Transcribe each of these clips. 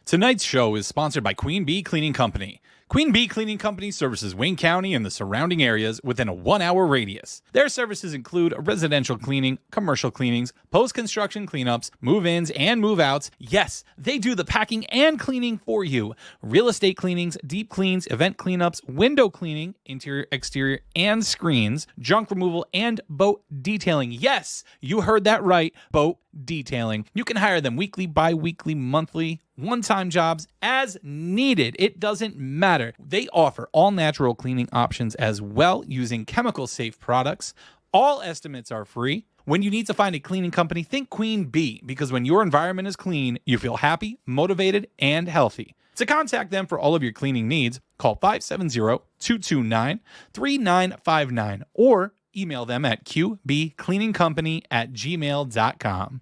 Tonight's show is sponsored by Queen Bee Cleaning Company. Queen Bee Cleaning Company services Wayne County and the surrounding areas within a 1-hour radius. Their services include residential cleaning, commercial cleanings, post-construction cleanups, move-ins and move-outs. Yes, they do the packing and cleaning for you. Real estate cleanings, deep cleans, event cleanups, window cleaning, interior, exterior, and screens, junk removal, and boat detailing. Yes, you heard that right, boat detailing. You can hire them weekly, bi-weekly, monthly, one-time jobs as needed. It doesn't matter. They offer all natural cleaning options as well using chemical-safe products. All estimates are free. When you need to find a cleaning company, think Queen Bee, because when your environment is clean, you feel happy, motivated, and healthy. To contact them for all of your cleaning needs, call 570-229-3959 or email them at qbcleaningcompany@gmail.com.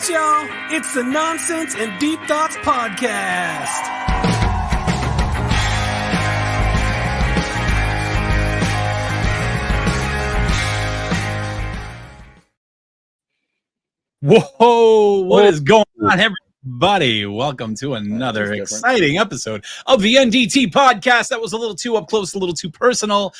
Y'all, it's the Nonsense and Deep Thoughts Podcast. Whoa, what is going on, everybody? Welcome to another exciting episode of the NDT Podcast. That was a little too up close, a little too personal.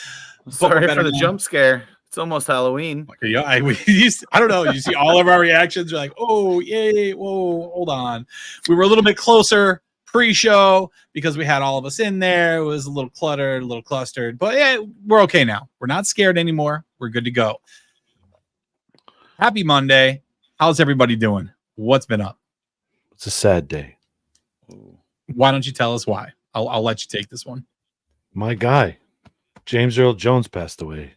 Sorry for the jump scare. It's almost Halloween. Yeah, I don't know. You see all of our reactions. You're like, oh, yay. Whoa, hold on. We were a little bit closer pre-show because we had all of us in there. It was a little cluttered, a little clustered. But yeah, we're okay now. We're not scared anymore. We're good to go. Happy Monday. How's everybody doing? What's been up? It's a sad day. Why don't you tell us why? I'll let you take this one. My guy, James Earl Jones, passed away.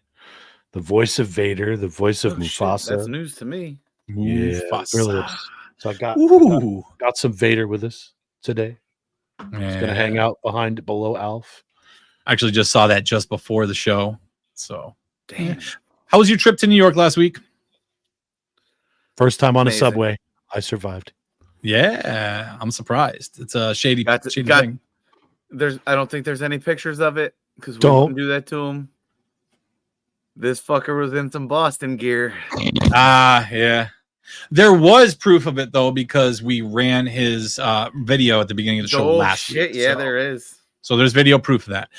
The voice of Vader, the voice of Mufasa. Shit, that's news to me. Yeah, Mufasa. really. So I got some Vader with us today. He's gonna hang out below Alf. I actually just saw that just before the show. So, damn. How was your trip to New York last week? First time on a subway. I survived. Yeah, I'm surprised. It's a shady thing. I don't think there's any pictures of it because we wouldn't do that to him. This fucker was in some Boston gear. Yeah. There was proof of it, though, because we ran his video at the beginning of the show last week. Yeah, there is. So there's video proof of that.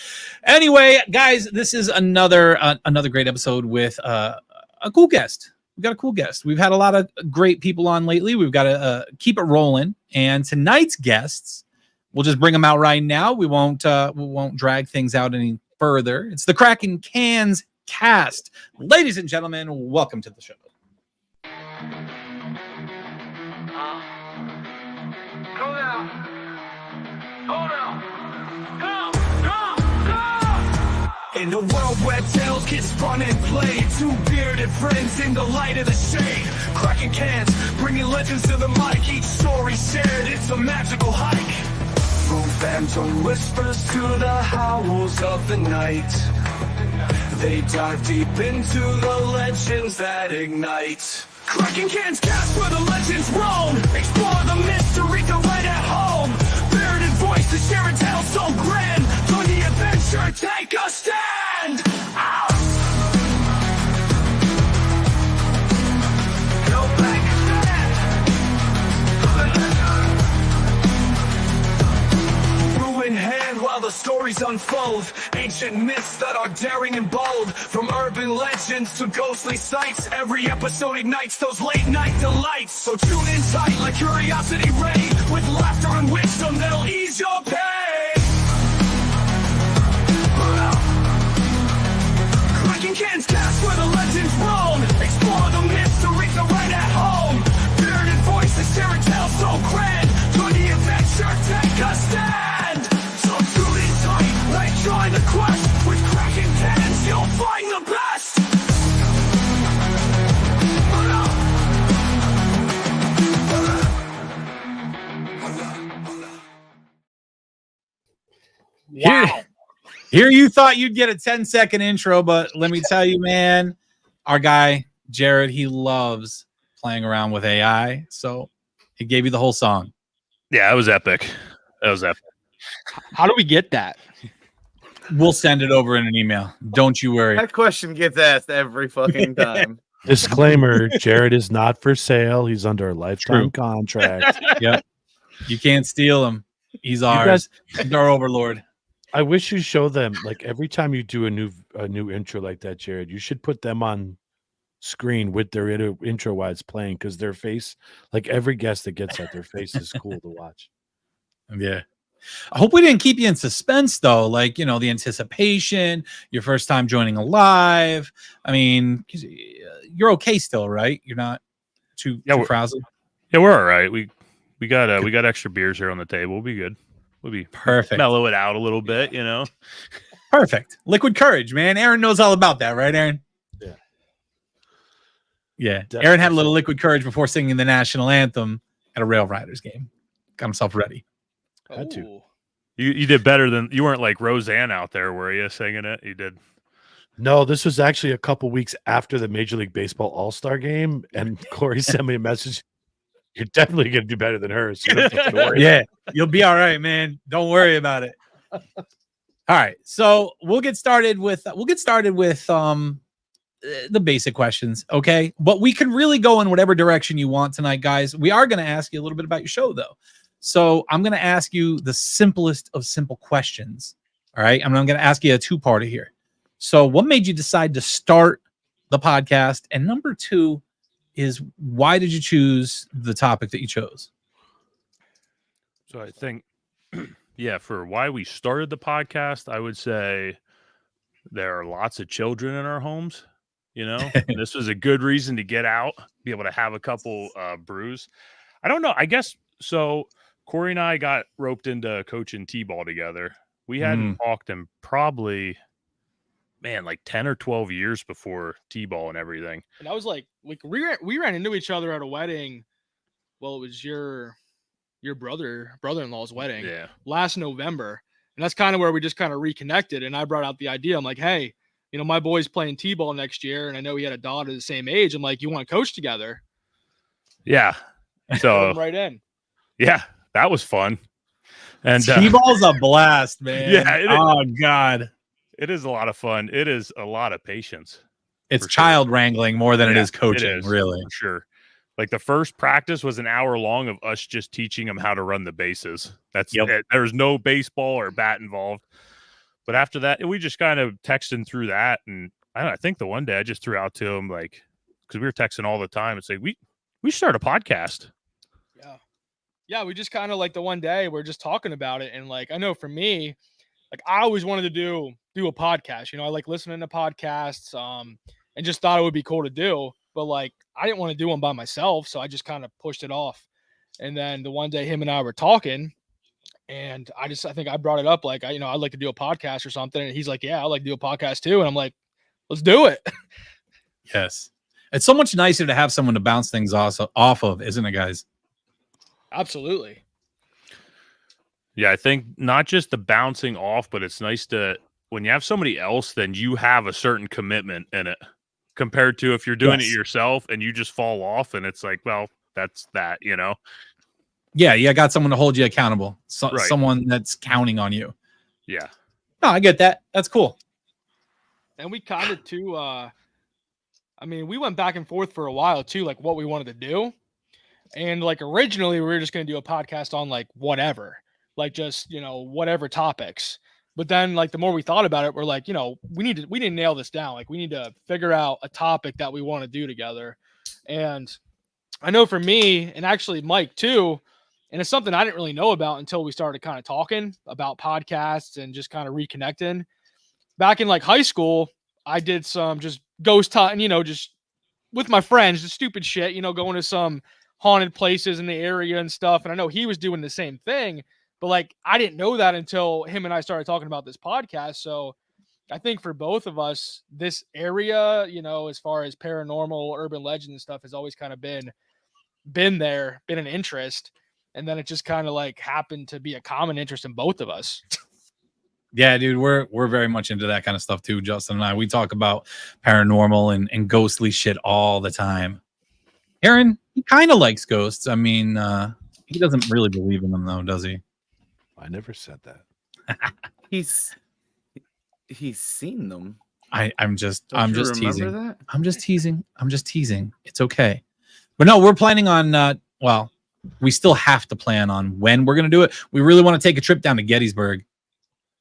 Anyway, guys, this is another great episode with a cool guest. We got a cool guest. We've had a lot of great people on lately. We've got to keep it rolling. And tonight's guests, we'll just bring them out right now. We won't drag things out any further. It's the Kraken Cans Cast. Ladies and gentlemen, welcome to the show. In a world where tales get spun and played, two bearded friends in the light of the shade, cracking cans, bringing legends to the mic. Each story shared, it's a magical hike. From phantom whispers to the howls of the night, they dive deep into the legends that ignite. Kraken Cans Cast, where the legends roam, explore the mystery to right at home. Bearded voices sharing tales so grand, join the adventure, take a stand. Ow! Go back and stand. Brew in hand while the stories unfold, ancient myths that are daring and bold. From urban legends to ghostly sights, every episode ignites those late night delights. So tune in tight like curiosity ray, with laughter and wisdom that'll ease your pain. Kraken Cans Cast, where the legends roam, explore the mystery to right at home. Bearded voices sharing tales so grand, join the adventure, take a stand. So tune in tight, like join the quest. With Kraken Cans, you'll find the best. Here you thought you'd get a 10-second intro, but let me tell you, man, our guy, Jared, he loves playing around with AI. So he gave you the whole song. Yeah, it was epic. That was epic. How do we get that? We'll send it over in an email. Don't you worry. That question gets asked every fucking time. Disclaimer: Jared is not for sale. He's under a lifetime contract. Yep. You can't steal him. He's ours. He's our overlord. I wish you show them, like, every time you do a new intro like that, Jared, you should put them on screen with their intro while it's playing, because their face, like every guest that gets that, their face is cool to watch. Yeah. I hope we didn't keep you in suspense, though. Like, you know, the anticipation, your first time joining a live. I mean, you're okay still, right? You're not too frazzled? Yeah, we're all right. We got extra beers here on the table. We'll be good. We'll be perfect. Mellow it out a little bit, you know. Perfect. Liquid courage, man. Aaron knows all about that, right, Aaron? Yeah. Yeah. Definitely. Aaron had a little liquid courage before singing the national anthem at a Rail Riders game. Got himself ready. Had to. You did better than you weren't like Roseanne out there, were you, singing it? You did. No, this was actually a couple weeks after the Major League Baseball All-Star game, and Corey sent me a message. You're definitely gonna do better than her. So yeah, you'll be all right, man. Don't worry about it. All right, so we'll get started with the basic questions, okay? But we can really go in whatever direction you want tonight, guys. We are going to ask you a little bit about your show, though. So I'm going to ask you the simplest of simple questions. All right, I'm going to ask you a two-parter here. So, what made you decide to start the podcast? And number two is, why did you choose the topic that you chose? So I think, yeah, for why we started the podcast, I would say there are lots of children in our homes, you know, and this was a good reason to get out, be able to have a couple brews. I don't know. I guess so. Corey and I got roped into coaching T-ball together. We hadn't talked in probably, man, like 10 or 12 years before T-ball and everything. And I was like we ran into each other at a wedding. Well, it was your brother-in-law's wedding last November. And that's kind of where we just kind of reconnected. And I brought out the idea. I'm like, hey, you know, my boy's playing T-ball next year, and I know he had a daughter the same age. I'm like, you want to coach together? Yeah. So right in. Yeah, that was fun. And T-ball's a blast, man. Yeah. Oh God. It is a lot of fun. It is a lot of patience. It's child wrangling more than it is coaching, it is, really. For sure. Like the first practice was an hour long of us just teaching them how to run the bases. That's it. There's no baseball or bat involved. But after that, we just kind of texting through that. And I think the one day I just threw out to him, like, because we were texting all the time, and say, we start a podcast. Yeah. Yeah, we just kind of like the one day we're just talking about it. And like, I know for me, like I always wanted to do a podcast. You know, I like listening to podcasts and just thought it would be cool to do. But like, I didn't want to do one by myself. So I just kind of pushed it off. And then the one day him and I were talking, and I think I brought it up. Like, I'd like to do a podcast or something. And he's like, yeah, I'd like to do a podcast too. And I'm like, let's do it. Yes. It's so much nicer to have someone to bounce things off of, isn't it, guys? Absolutely. Yeah, I think not just the bouncing off, but it's nice to, when you have somebody else, then you have a certain commitment in it compared to if you're doing it yourself and you just fall off and it's like, well, that's that, you know? Yeah, you got someone to hold you accountable. Someone that's counting on you. Yeah. No, I get that. That's cool. And we kind of too, we went back and forth for a while too, like what we wanted to do. And like originally we were just going to do a podcast on like whatever, like just, you know, whatever topics. But then like the more we thought about it, we're like, you know, we need to nail this down. Like we need to figure out a topic that we want to do together. And I know for me, and actually Mike too, and it's something I didn't really know about until we started kind of talking about podcasts and just kind of reconnecting. Back in like high school, I did some just ghost hunting, you know, just with my friends, just stupid shit, you know, going to some haunted places in the area and stuff. And I know he was doing the same thing, but like, I didn't know that until him and I started talking about this podcast. So I think for both of us, this area, you know, as far as paranormal, urban legend and stuff has always kind of been an interest. And then it just kind of like happened to be a common interest in both of us. Yeah, dude, we're very much into that kind of stuff too, Justin and I. We talk about paranormal and ghostly shit all the time. Aaron, he kind of likes ghosts. I mean, he doesn't really believe in them though, does he? I never said that. He's seen them. I'm just Don't you just remember teasing. that? I'm just teasing. It's okay. But no, we're planning on well, we still have to plan on when we're gonna do it. We really want to take a trip down to Gettysburg.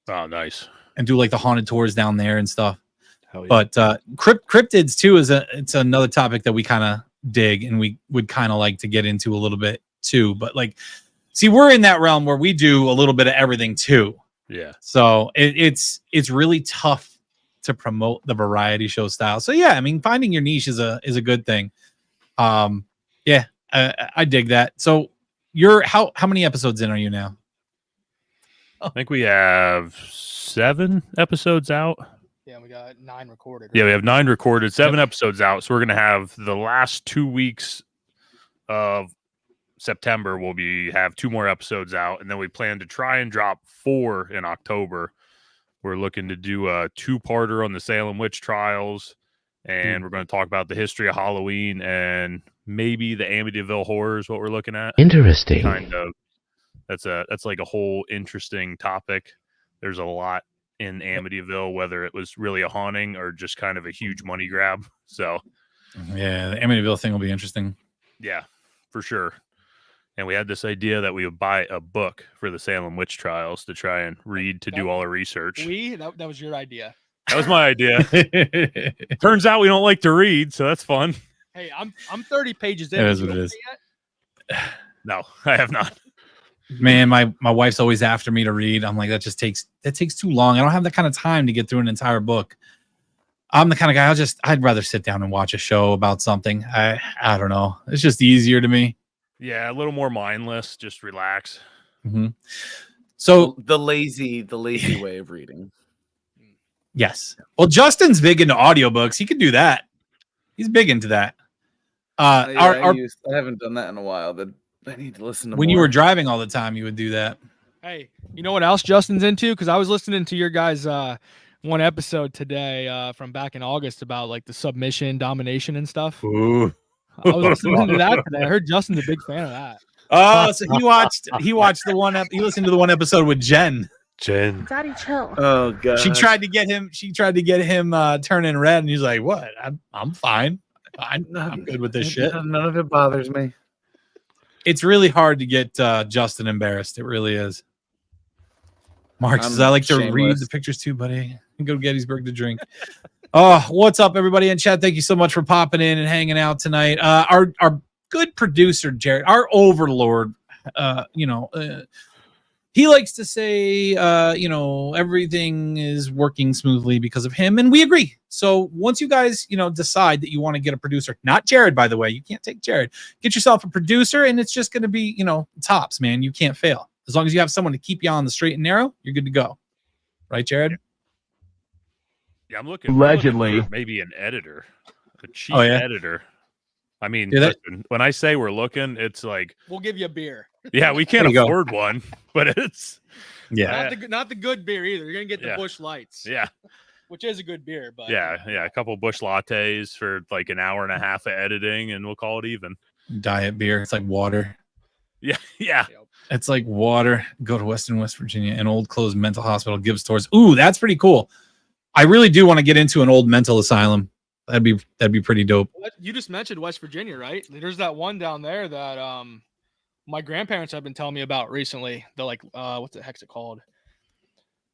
Oh, nice. And do like the haunted tours down there and stuff. Hell yeah. But cryptids too it's another topic that we kind of dig and we would kind of like to get into a little bit too. But like, see, we're in that realm where we do a little bit of everything too. Yeah. So it's really tough to promote the variety show style. So yeah, I mean, finding your niche is a good thing. Yeah, I dig that. So you're how many episodes in are you now? I think we have 7 episodes out. Yeah, we got 9 recorded. Yeah, we have 9 recorded, 7 episodes out. So we're gonna have the last 2 weeks of September. We'll have 2 more episodes out, and then we plan to try and drop 4 in October. We're looking to do a 2-parter on the Salem witch trials, and we're going to talk about the history of Halloween and maybe the Amityville horror is what we're looking at. Interesting. Kind of. That's like a whole interesting topic. There's a lot in Amityville, whether it was really a haunting or just kind of a huge money grab. So, Yeah, the Amityville thing will be interesting. yeah, for sure. And we had this idea that we would buy a book for the Salem witch trials to try and read to do all our research. That was your idea. That was my idea. Turns out we don't like to read, so that's fun. Hey, I'm 30 pages in. It is You what it don't is. see yet? No, I have not. Man, my wife's always after me to read. I'm like, that takes too long. I don't have that kind of time to get through an entire book. I'm the kind of guy I'd rather sit down and watch a show about something. I don't know. It's just easier to me. Yeah, a little more mindless, just relax. Mm-hmm. So The lazy way of reading. yes. Well, Justin's big into audiobooks. He could do that. He's big into that. I haven't done that in a while. But I need to listen to when more. you were driving all the time, you would do that. Hey, you know what else Justin's into? Because I was listening to your guys' one episode today from back in August about like the submission, domination, and stuff. Ooh. I was listening to that today. I heard Justin's a big fan of that. Oh, so he watched the one. He listened to the one episode with Jen. Jen. Daddy, chill. Oh god. She tried to get him. Turning red, and he's like, "What? I'm fine. I'm good with this shit." None of it bothers me. It's really hard to get Justin embarrassed. It really is. Mark says, "I like to read the pictures too, buddy. Go to Gettysburg to drink." Oh, what's up, everybody in chat? Thank you so much for popping in and hanging out tonight. Our good producer, Jared, our overlord, he likes to say, everything is working smoothly because of him, and we agree. So once you guys, decide that you want to get a producer, not Jared, by the way, you can't take Jared. Get yourself a producer, and it's just going to be, tops, man. You can't fail. As long as you have someone to keep you on the straight and narrow, you're good to go. Right, Jared? Yeah, I'm looking for maybe an editor, a chief editor. I mean, listen, when I say we're looking, it's like we'll give you a beer. Yeah, we can't afford one, but it's not the good beer either. You're gonna get the Busch Lights. Yeah, which is a good beer, but yeah, a couple Busch lattes for like an hour and a half of editing, and we'll call it even. Diet beer, it's like water. Yeah. It's like water. Go to West Virginia, an old closed mental hospital gives tours. Ooh, that's pretty cool. I really do want to get into an old mental asylum. That'd be pretty dope. You just mentioned West Virginia, right? There's that one down there that my grandparents have been telling me about recently. They're like, what the heck's it called?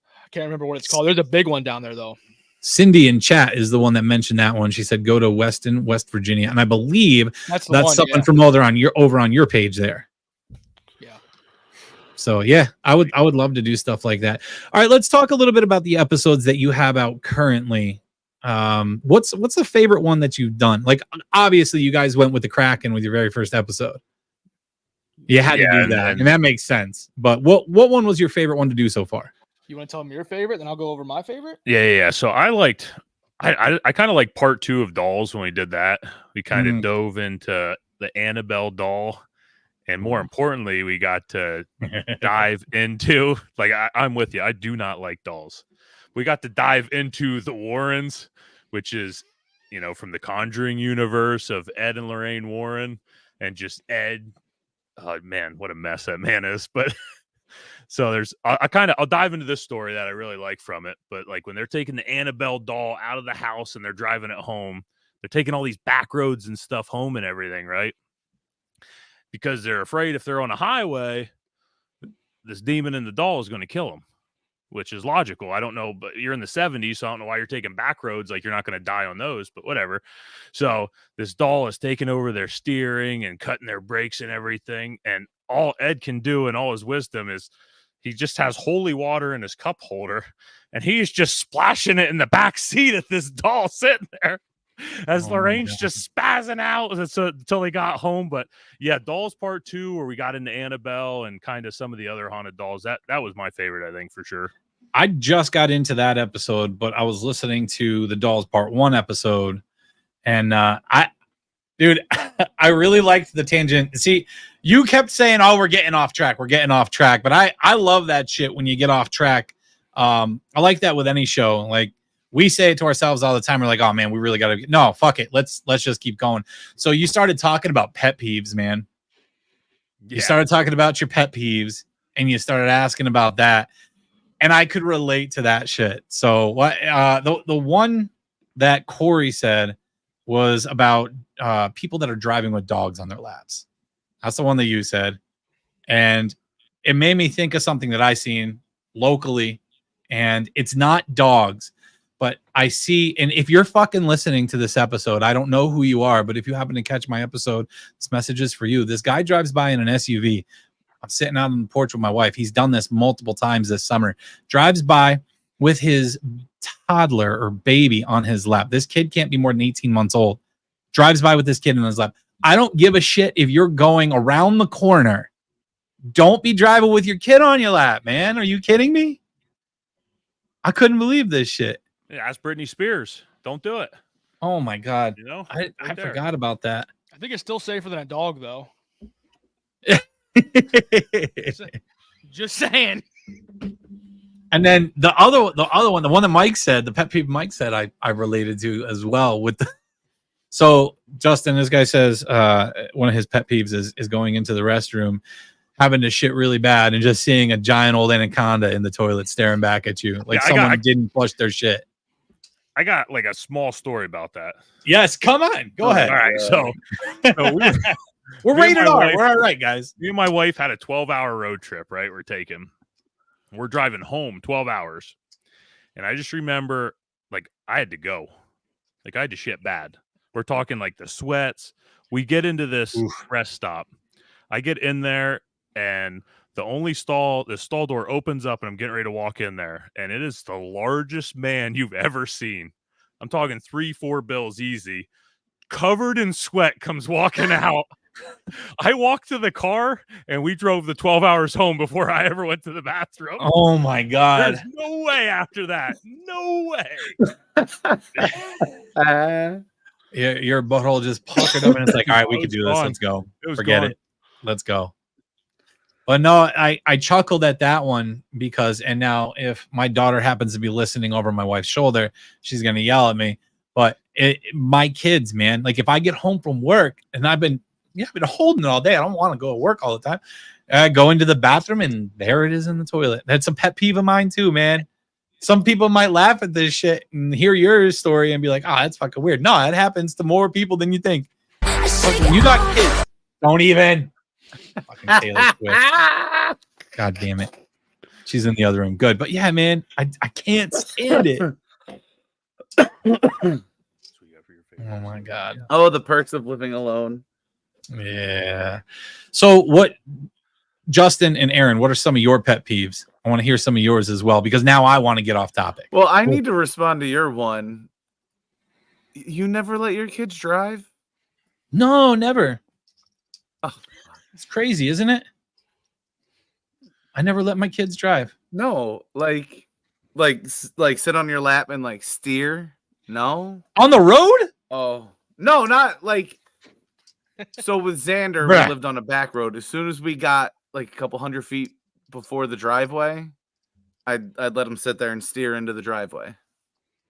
I can't remember what it's called. There's a big one down there though. Cindy in chat is the one that mentioned that one. She said go to West Virginia, and I believe that's someone from over on your page there. So yeah, I would love to do stuff like that. All right, let's talk a little bit about the episodes that you have out currently. What's the favorite one that you've done? Like obviously you guys went with the Kraken with your very first episode. You had to do that, and that makes sense. But what one was your favorite one to do so far? You want to tell them your favorite, then I'll go over my favorite? Yeah. So I kind of like part 2 of Dolls when we did that. We kind of dove into the Annabelle doll. And more importantly, we got to dive into, like, I'm with you. I do not like dolls. We got to dive into the Warrens, which is, you know, from the Conjuring universe of Ed and Lorraine Warren, and just Ed. Oh man, what a mess that man is. But so I'll dive into this story that I really like from it. But like when they're taking the Annabelle doll out of the house and they're driving it home, they're taking all these back roads and stuff home and everything, right? Because they're afraid if they're on a highway, this demon in the doll is going to kill them, which is logical. I don't know, but you're in the 70s, so I don't know why you're taking back roads. Like, you're not going to die on those, but whatever. So this doll is taking over their steering and cutting their brakes and everything. And all Ed can do in all his wisdom is he just has holy water in his cup holder, and he's just splashing it in the back seat of this doll sitting there. As Lorraine's just spazzing out until they got home. But yeah, Dolls Part 2, where we got into Annabelle and kind of some of the other haunted dolls. That was my favorite, I think, for sure. I just got into that episode, but I was listening to the Dolls Part 1 episode, and I really liked the tangent. See, you kept saying, "Oh, we're getting off track. But I love that shit when you get off track. I like that with any show. Like, we say it to ourselves all the time. We're like, "Oh man, we really got to." No, fuck it. Let's just keep going. So you started talking about pet peeves, man. Yeah. You started talking about your pet peeves, and you started asking about that, and I could relate to that shit. So what? The one that Corey said was about people that are driving with dogs on their laps. That's the one that you said, and it made me think of something that I seen locally, and it's not dogs. But I see, and if you're fucking listening to this episode, I don't know who you are, but if you happen to catch my episode, this message is for you. This guy drives by in an SUV. I'm sitting out on the porch with my wife. He's done this multiple times this summer. Drives by with his toddler or baby on his lap. This kid can't be more than 18 months old. Drives by with this kid on his lap. I don't give a shit if you're going around the corner. Don't be driving with your kid on your lap, man. Are you kidding me? I couldn't believe this shit. Yeah, ask Britney Spears. Don't do it. Oh my God. You know, I forgot about that. I think it's still safer than a dog, though. Just saying. And then the other one, the one that Mike said, the pet peeve Mike said, I related to as well with the. So Justin, this guy says one of his pet peeves is going into the restroom, having to shit really bad, and just seeing a giant old anaconda in the toilet staring back at you, like someone didn't flush their shit. I got like a small story about that. Yes, come on, go ahead. All right, so we're rated R. We're all right, guys. Me and my wife had a 12-hour road trip. Right, we're driving home 12 hours, and I just remember, like, I had to go, like I had to shit bad. We're talking like the sweats. We get into this rest stop. I get in there, and the stall door opens up, and I'm getting ready to walk in there, and it is the largest man you've ever seen. I'm talking 3-4 bills easy, covered in sweat, comes walking out. I walked to the car, and we drove the 12 hours home before I ever went to the bathroom. Oh my God. There's no way after that. No way. Your butthole just puckered up, and it's like, all right, we can do this. Let's go. Forget it. Let's go. But no, I chuckled at that one because, and now if my daughter happens to be listening over my wife's shoulder, she's going to yell at me. But my kids, man, like if I get home from work and I've been holding it all day, I don't want to go to work all the time. I go into the bathroom and there it is in the toilet. That's a pet peeve of mine too, man. Some people might laugh at this shit and hear your story and be like, "Oh, that's fucking weird." No, it happens to more people than you think. You got kids. Don't even. Fucking Taylor Swift. God damn it. She's in the other room. Good. But yeah, man, I can't stand it. Oh my God. Oh, the perks of living alone. Yeah. So what, Justin and Aaron, what are some of your pet peeves? I want to hear some of yours as well, because now I want to get off topic. Well, I need to respond to your one. You never let your kids drive? No, never. Oh. It's crazy, isn't it? I never let my kids drive. No, like sit on your lap and like steer. No, on the road. Oh no, not like So with Xander, Bruh. we lived on a back road. As soon as we got like a couple hundred feet before the driveway, I'd let him sit there and steer into the driveway.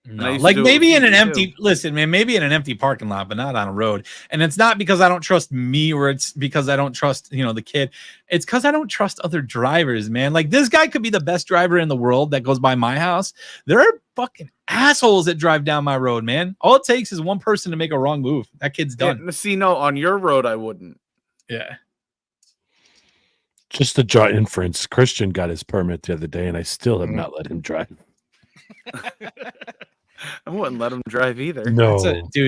No, used to like do it with maybe in an PB empty, listen, man, maybe in an empty parking lot, but not on a road. And it's not because I don't trust me or it's because I don't trust, the kid. It's because I don't trust other drivers, man. Like this guy could be the best driver in the world that goes by my house. There are fucking assholes that drive down my road, man. All it takes is one person to make a wrong move. That kid's done. Yeah, see, no, on your road, I wouldn't. Yeah. Just to draw inference, Christian got his permit the other day, and I still have not let him drive. I wouldn't let him drive either. No,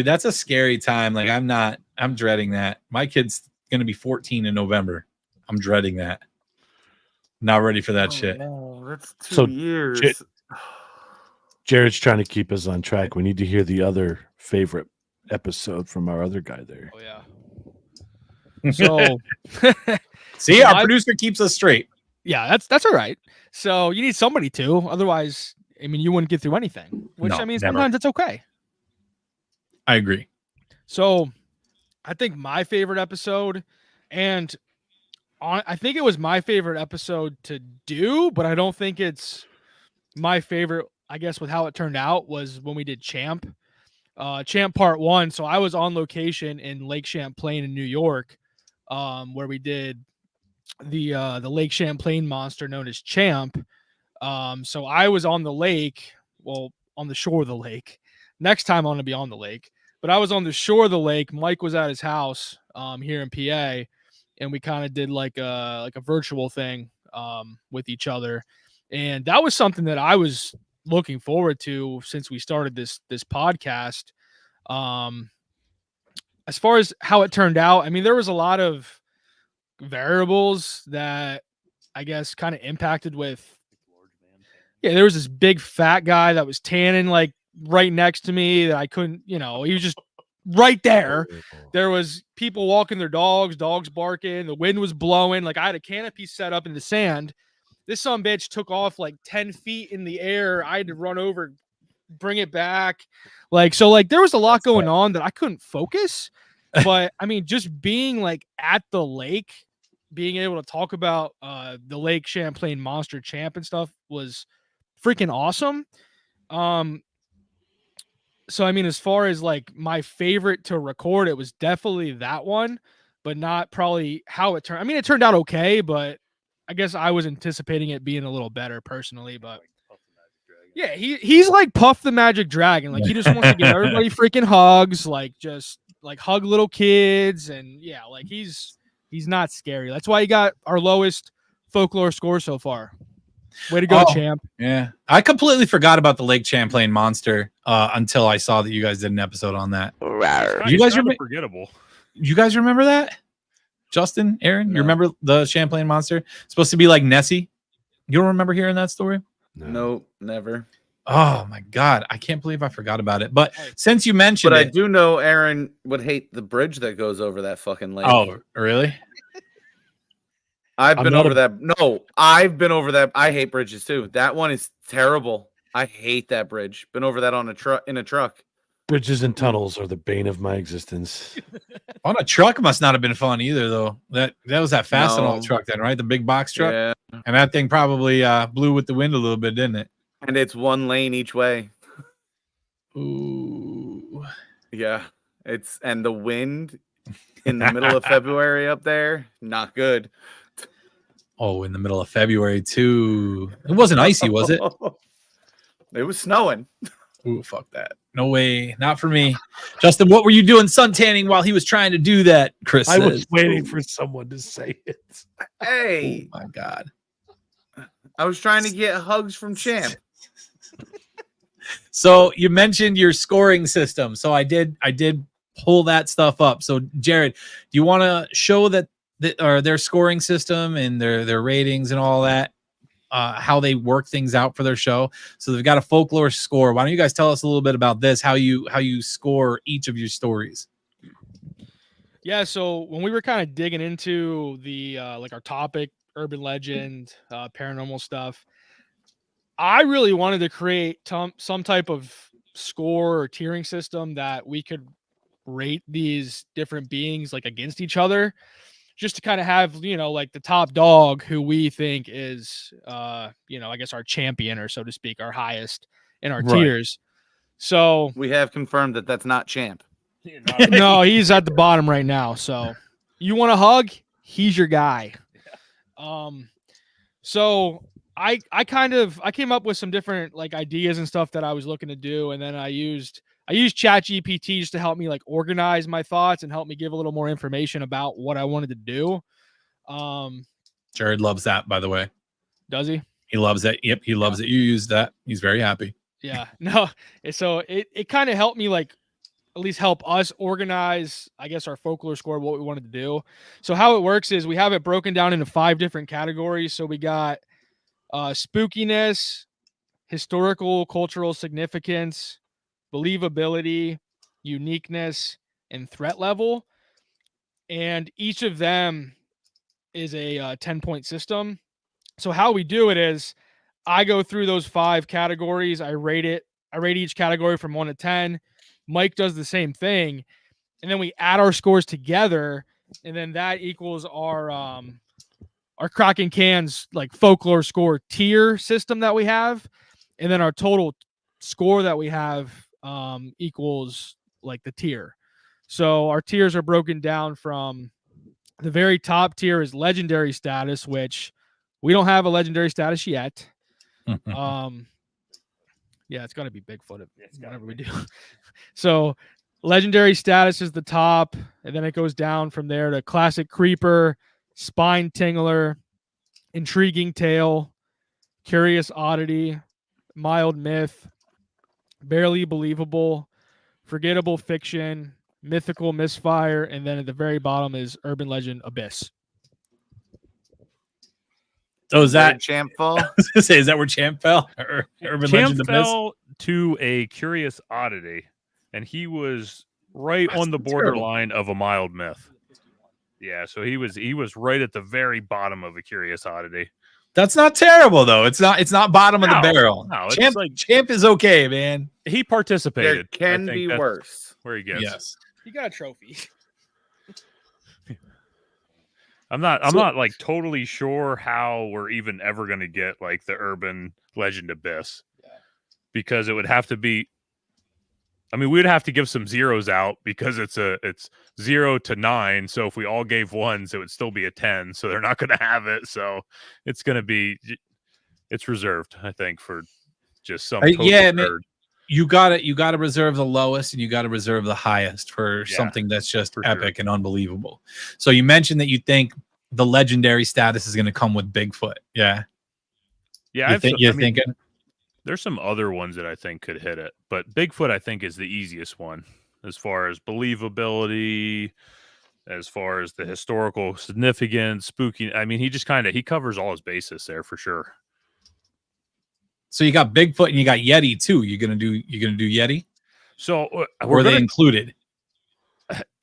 That's a scary time. Like I'm dreading that. My kid's going to be 14 in November. I'm dreading that. Not ready for that shit. No, that's 2 So, years. Jared's trying to keep us on track. We need to hear the other favorite episode from our other guy there. Oh yeah. So See, our producer keeps us straight. yeah, that's all right. So you need somebody to, otherwise, I mean, you wouldn't get through anything. Which No, I mean, never. sometimes it's okay. I agree. So I think my favorite episode, and I think it was my favorite episode to do, but I don't think it's my favorite, I guess, with how it turned out, was when we did Champ Part 1. So I was on location in Lake Champlain in New York, where we did the Lake Champlain monster known as Champ. So I was on the lake, on the shore of the lake. Next time I'm going to be on the lake, but I was on the shore of the lake. Mike was at his house here in PA, and we kind of did like a virtual thing with each other. And that was something that I was looking forward to since we started this podcast. As far as how it turned out, I mean, there was a lot of variables that I guess kind of impacted with. Yeah, there was this big fat guy that was tanning like right next to me that I couldn't, he was just right there. There was people walking their dogs barking, the wind was blowing. Like I had a canopy set up in the sand. This sumbitch took off like 10 feet in the air. I had to run over, bring it back. So there was a lot going on that I couldn't focus. But I mean, just being like at the lake, being able to talk about the Lake Champlain Monster Champ and stuff was freaking awesome. So I mean, as far as like my favorite to record, it was definitely that one, but not probably how it turned. I mean, it turned out okay, but I guess I was anticipating it being a little better personally. But yeah, he's like Puff the Magic Dragon. Like he just wants to give everybody freaking hugs, like just like hug little kids, and yeah, like he's not scary. That's why he got our lowest folklore score so far. Way to go, Champ. Yeah. I completely forgot about the Lake Champlain monster until I saw that you guys did an episode on that. You guys remember? Forgettable. You guys remember that? Justin, Aaron, you remember the Champlain monster? It's supposed to be like Nessie. You don't remember hearing that story? Nope, never. Oh my God. I can't believe I forgot about it. But since you mentioned I do know Aaron would hate the bridge that goes over that fucking lake. Oh, really? I've been over that. No, I've been over that. I hate bridges too. That one is terrible. I hate that bridge. Been over that on a truck in a truck. Bridges and tunnels are the bane of my existence. On a truck must not have been fun either, though. That was that Fastenal truck then, right? The big box truck. Yeah. And that thing probably blew with the wind a little bit, didn't it? And it's one lane each way. Ooh. Yeah. And the wind in the middle of February up there, not good. Oh, in the middle of February too. It wasn't icy, was it? It was snowing. Ooh, fuck that. No way. Not for me. Justin, what were you doing sun tanning while he was trying to do that? Chris I was says. waiting for someone to say it. Hey. Oh my God. I was trying to get hugs from Champ. So you mentioned your scoring system. So I did pull that stuff up. So Jared, do you want to show that their scoring system and their ratings and all that, how they work things out for their show? So they've got a folklore score. Why don't you guys tell us a little bit about this, how you score each of your stories? Yeah, so when we were kind of digging into the like our topic, urban legend, paranormal stuff, I really wanted to create some type of score or tiering system that we could rate these different beings like against each other, just to kind of have, like the top dog who we think is, I guess our champion, or so to speak, our highest in our tiers. So we have confirmed that that's not Champ. no, he's at the bottom right now. So you want a hug? He's your guy. So I came up with some different like ideas and stuff that I was looking to do, and then I used ChatGPT just to help me like organize my thoughts and help me give a little more information about what I wanted to do. Jared loves that, by the way. Does he? He loves it. Yep, he loves it. You used that. He's very happy. Yeah. No. So it kind of helped me like at least help us organize, I guess, our folklore score, what we wanted to do. So how it works is we have it broken down into 5 different categories. So we got spookiness, historical, cultural significance, believability, uniqueness, and threat level. And each of them is a 10-point system. So how we do it is I go through those 5 categories. I rate each category from 1 to 10. Mike does the same thing, and then we add our scores together, and then that equals our Kraken Cans like folklore score tier system that we have, and then our total score that we have equals like the tier. So our tiers are broken down from the very top tier is legendary status, which we don't have a legendary status yet. Yeah, it's got to be Bigfoot whatever we do. So legendary status is the top, and then it goes down from there to classic creeper, spine tingler, intriguing tale, curious oddity, mild myth, barely believable, forgettable fiction, mythical misfire, and then at the very bottom is urban legend abyss. So is that Champ fall? I was gonna say, is that where Champ fell? Or urban Champ legend fell to a curious oddity, and he was right on the borderline of a mild myth. Yeah, so he was right at the very bottom of a curious oddity. That's not terrible though. It's not bottom of the barrel. No, it's Champ, like Champ is okay, man. he participated. There can be worse. Where he gets. Yes. You got a trophy. I'm not like totally sure how we're even ever going to get like the urban legend abyss, because it would have to be. I mean, we'd have to give some zeros out because it's 0 to 9. So if we all gave 1s, it would still be a 10. So they're not going to have it. So it's reserved, I think, for just some. Man, you gotta reserve the lowest and you gotta reserve the highest for something that's just epic and unbelievable. So you mentioned that you think the legendary status is going to come with Bigfoot. Yeah. Yeah. You're thinking there's some other ones that I think could hit it, but Bigfoot I think is the easiest one as far as believability, as far as the historical significance, spooky. I mean, he covers all his bases there for sure. So you got Bigfoot and you got Yeti too. You're gonna do Yeti. So were they included?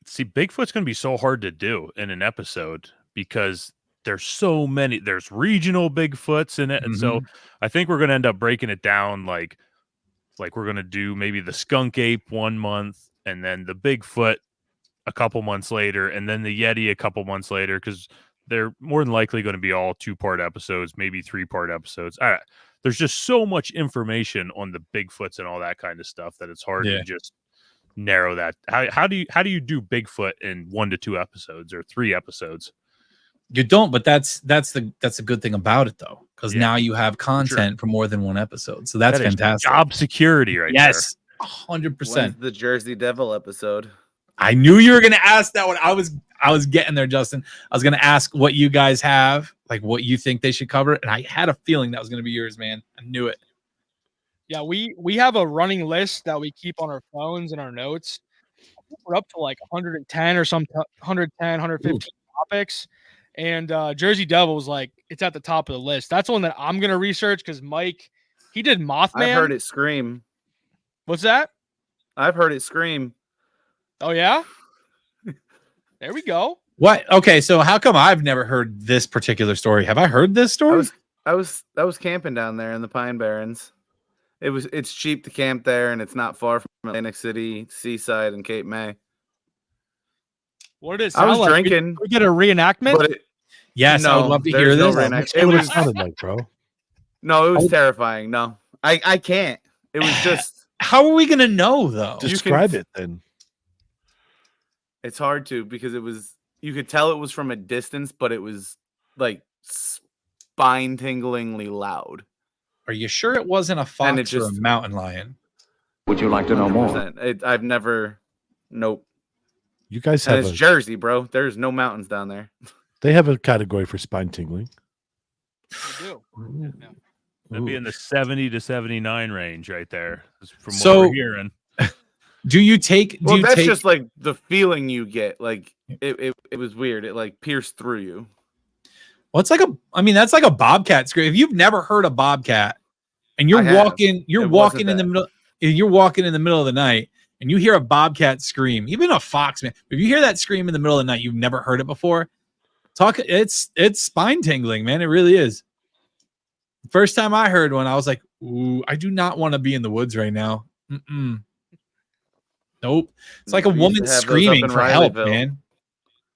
See, Bigfoot's gonna be so hard to do in an episode because there's so many. There's regional Bigfoots in it, and so I think we're gonna end up breaking it down like we're gonna do maybe the skunk ape 1 month, and then the Bigfoot a couple months later, and then the Yeti a couple months later, because they're more than likely going to be all 2-part episodes, maybe 3-part episodes. There's just so much information on the Bigfoots and all that kind of stuff that it's hard to just narrow that. How do you do Bigfoot in 1 to 2 episodes or 3 episodes? You don't, but that's a good thing about it though, because now you have content for more than 1 episode. So that's fantastic. Job security, right? Yes, 100%. The Jersey Devil episode. I knew you were going to ask that one. I was getting there, Justin. I was going to ask what you guys have, like what you think they should cover, and I had a feeling that was going to be yours, man. I knew it. Yeah, we have a running list that we keep on our phones and our notes. We're up to like 110 or some 110, 115 topics. And Jersey Devil's like, it's at the top of the list. That's one that I'm going to research because Mike, he did Mothman. I've heard it scream. What's that? I've heard it scream. Oh, yeah? There we go. What? Okay, so how come I've never heard this particular story? Have I heard this story? I was camping down there in the Pine Barrens. It's cheap to camp there, and it's not far from Atlantic City, Seaside, and Cape May. What did it I sound was like? drinking, We get a reenactment. but Yes, I would love to hear there's no this. reenact- Say It what was it sounded like, bro. no, it was terrifying. No, I can't. It was just. How are we gonna know though? Describe it then. It's hard to because it was. You could tell it was from a distance, but it was like spine-tinglingly loud. Are you sure it wasn't a fox it or a just- mountain lion? Would you like to know more? 100%. I've never. Nope. You guys And have it's Jersey, bro. There's no mountains down there. they have a category for spine tingling. We do. That'd be in the 70 to 79 range right there. From what So- we're hearing. Do you take? Well, that's just like the feeling you get. Like it was weird. It like pierced through you. Well, it's like that's like a bobcat scream. If you've never heard a bobcat, and you're I have. walking It in wasn't the that. middle, you're walking in the middle of the night, and you hear a bobcat scream, even a fox, man. If you hear that scream in the middle of the night, you've never heard it before. It's spine tingling, man. It really is. First time I heard one, I was like, "Ooh, I do not want to be in the woods right now." Nope. It's like a We used woman to have those up screaming in for help, Rileyville. man.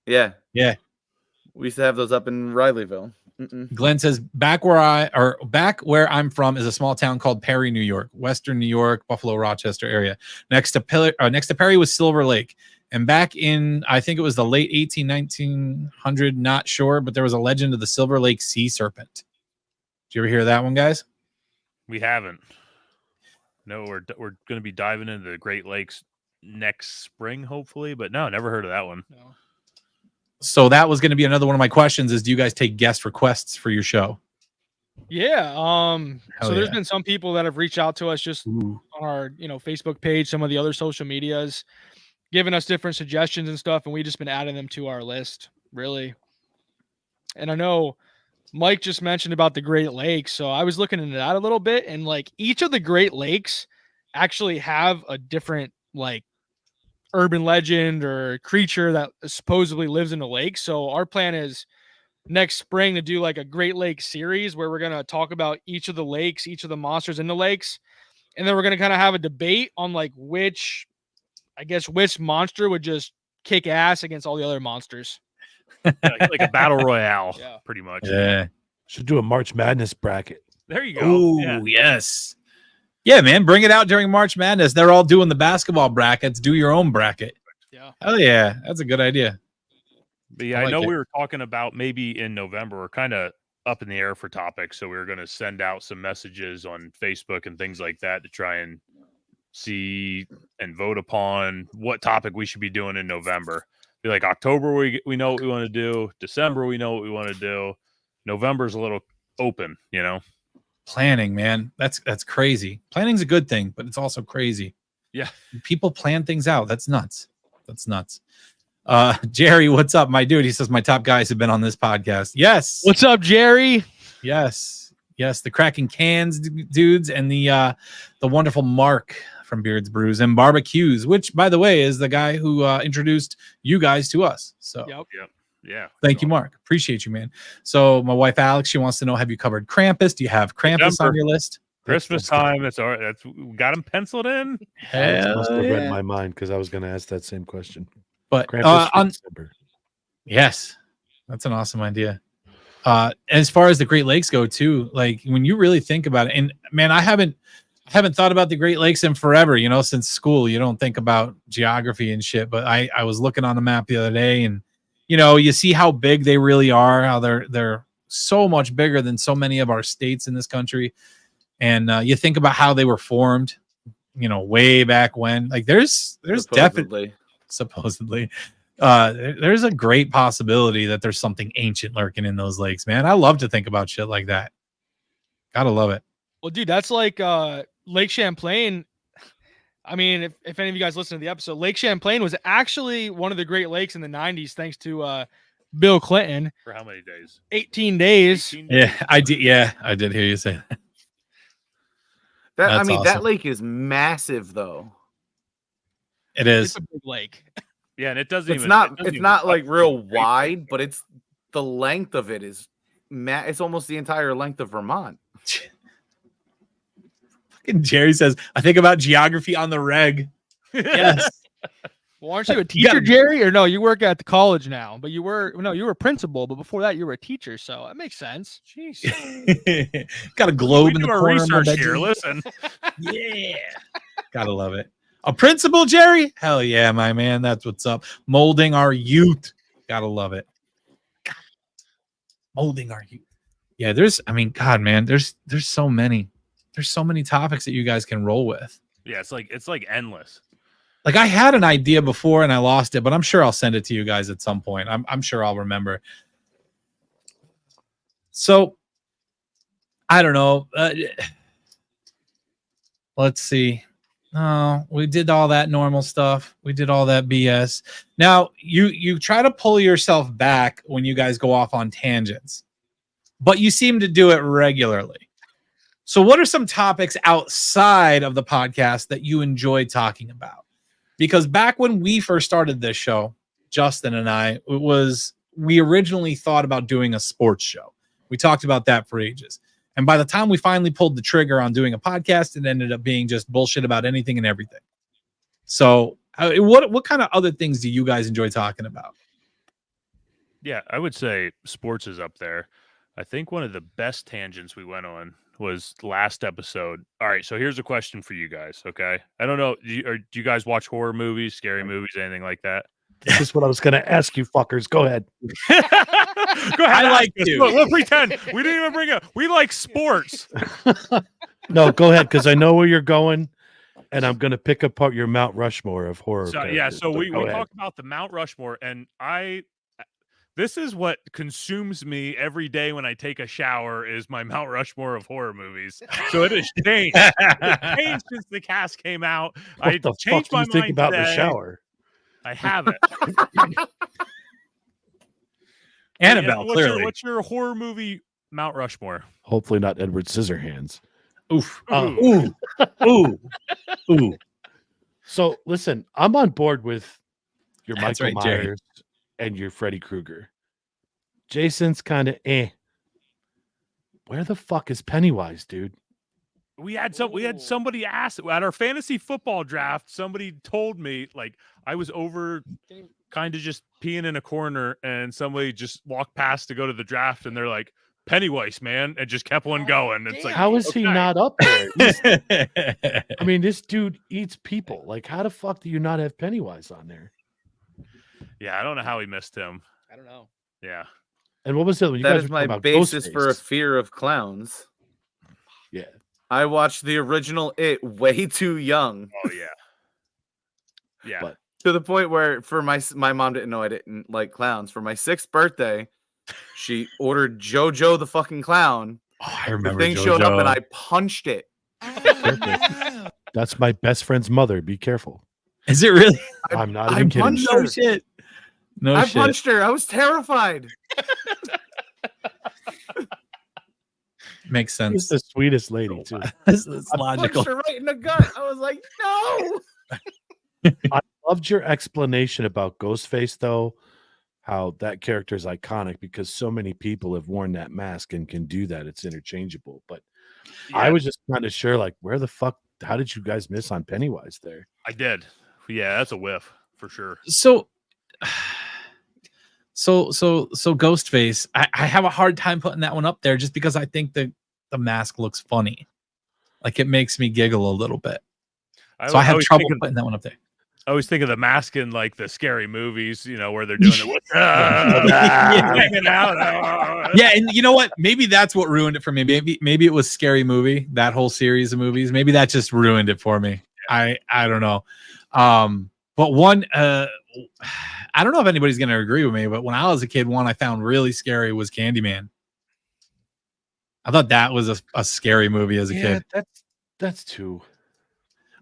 Yeah. Yeah. We used to have those up in Rileyville. Glenn says back where I'm from is a small town called Perry, New York, Western New York, Buffalo, Rochester area. Next to Perry was Silver Lake. And back in, I think it was the late 1900, not sure, but there was a legend of the Silver Lake sea serpent. Did you ever hear that one, guys? We haven't. No, we're going to be diving into the Great Lakes next spring, hopefully. But no, never heard of that one. No. So that was going to be another one of my questions is, do you guys take guest requests for your show? Yeah. Hell So there's yeah. been some people that have reached out to us just on our, Facebook page, some of the other social medias, giving us different suggestions and stuff, and we've just been adding them to our list, really. And I know Mike just mentioned about the Great Lakes, so I was looking into that a little bit, and like each of the Great Lakes actually have a different like urban legend or creature that supposedly lives in the lake. So our plan is next spring to do like a Great Lakes series where we're going to talk about each of the lakes, each of the monsters in the lakes. And then we're going to kind of have a debate on like which monster would just kick ass against all the other monsters. Like a battle royale, Yeah. pretty much. Yeah. Should do a March Madness bracket. There you go. Oh, Yeah. yes. Yeah, man. Bring it out during March Madness. They're all doing the basketball brackets. Do your own bracket. Yeah. Oh, yeah. That's a good idea. But yeah, I I like know it. we were talking about maybe in November. We're kind of up in the air for topics, so we were going to send out some messages on Facebook and things like that to try and see and vote upon what topic we should be doing in November. Be like October, we know what we want to do. December, we know what we want to do. November's a little open, Planning, man. That's crazy. Planning's a good thing, but it's also crazy. Yeah. People plan things out. That's nuts. Jerry, what's up, my dude? He says my top guys have been on this podcast. Yes. What's up, Jerry? Yes. The Kraken Cans dudes and the wonderful Mark from Beards Brews and Barbecues, which by the way is the guy who introduced you guys to us. So Yep. Yeah. thank you, Mark. Appreciate you, man. So my wife Alex, she wants to know, have you covered Krampus? Do you have Krampus on your list? Christmas time. That's all right. We got them penciled in. Alex must have read my mind because I was going to ask that same question. But Krampus for December. yes, that's an awesome idea. As far as the Great Lakes go too, like when you really think about it, and man, I haven't thought about the Great Lakes in forever, since school. You don't think about geography and shit, but I was looking on the map the other day, and you see how big they really are, how they're so much bigger than so many of our states in this country. And you think about how they were formed, way back when. Like there's definitely supposedly there's a great possibility that there's something ancient lurking in those lakes, man. I love to think about shit like that. Gotta love it. Well, dude, that's like Lake Champlain. I mean, if any of you guys listen to the episode, Lake Champlain was actually one of the Great Lakes in the 90s, thanks to Bill Clinton. For how many days? 18 days. 18 days. Yeah, I did. Yeah, I did hear you say that. That's That awesome. lake is massive though. It is. It's a big lake. Yeah, and it doesn't It's even. not. it doesn't It's even not touch like the real Great wide, Lakes. but it's the length of it is. It's almost the entire length of Vermont. Fucking Jerry says, I think about geography on the reg. Yes. Well, aren't you a teacher, Jerry? Or no, you work at the college now, but you were principal, but before that you were a teacher, so that makes sense. Jeez. Got a globe in the corner of my research here. bedroom. Listen. Yeah. Gotta love it. A principal, Jerry? Hell yeah, my man. That's what's up. Molding our youth. Gotta love it. God. Molding our youth. Yeah, God, man, there's so many. There's so many topics that you guys can roll with. Yeah, it's like endless. Like I had an idea before and I lost it, but I'm sure I'll send it to you guys at some point. I'm sure I'll remember. So I don't know. Let's see. Oh, we did all that normal stuff. We did all that BS. Now you try to pull yourself back when you guys go off on tangents, but you seem to do it regularly. So what are some topics outside of the podcast that you enjoy talking about? Because back when we first started this show, Justin and I, we originally thought about doing a sports show. We talked about that for ages. And by the time we finally pulled the trigger on doing a podcast, it ended up being just bullshit about anything and everything. So what kind of other things do you guys enjoy talking about? Yeah, I would say sports is up there. I think one of the best tangents we went on was last episode. All right, so here's a question for you guys, okay? I don't know, do you guys watch horror movies, scary movies, anything like that? This is what I was going to ask you fuckers. Go ahead. Go ahead. I like to. We'll pretend. We didn't even bring up. We like sports. No, go ahead, because I know where you're going, and I'm going to pick apart your Mount Rushmore of horror. So we talked about the Mount Rushmore, and this is what consumes me every day when I take a shower is my Mount Rushmore of horror movies. So it has changed. It's changed since the cast came out. What the fuck do you think about the shower? I haven't. Annabelle, clearly. What's your horror movie Mount Rushmore? Hopefully not Edward Scissorhands. Oof. Ooh. So listen, I'm on board with your That's Michael right, Jerry. Myers and your Freddy Krueger. Jason's kind of Where the fuck is Pennywise, dude? We had somebody ask at our fantasy football draft. Somebody told me, like, I was over kind of just peeing in a corner, and somebody just walked past to go to the draft, and they're like, Pennywise, man, and just kept on going. It's like, how is he not up there? I mean, this dude eats people. Like, how the fuck do you not have Pennywise on there? Yeah, I don't know how he missed him. I don't know. Yeah. And what was it? That is my basis for a fear of clowns. Yeah. I watched the original It way too young. Oh, yeah. Yeah. But to the point where for my mom didn't know I didn't like clowns. For my 6th birthday, she ordered JoJo the fucking clown. Oh, I remember the thing JoJo. showed up and I punched it. That's my best friend's mother. Be careful. Is it really? I'm not even kidding. No shit. No I shit. punched her. I was terrified. Makes sense. She's the sweetest lady, too. That's I logical. punched her right in the gut. I was like, no. I loved your explanation about Ghostface, though, how that character is iconic because so many people have worn that mask and can do that. It's interchangeable. But Yeah. I was just kind of sure, like, where the fuck, how did you guys miss on Pennywise there? I did. Yeah, that's a whiff for sure. So Ghostface, I have a hard time putting that one up there just because I think the mask looks funny. Like it makes me giggle a little bit. So I have trouble putting that one up there. I always think of the mask in like the scary movies, you know, where they're doing it with hanging out. Yeah, and you know what? Maybe that's what ruined it for me. Maybe it was Scary Movie, that whole series of movies. Maybe that just ruined it for me. I don't know. But one, I don't know if anybody's going to agree with me, but when I was a kid, one I found really scary was Candyman. I thought that was a scary movie as a kid. That's too.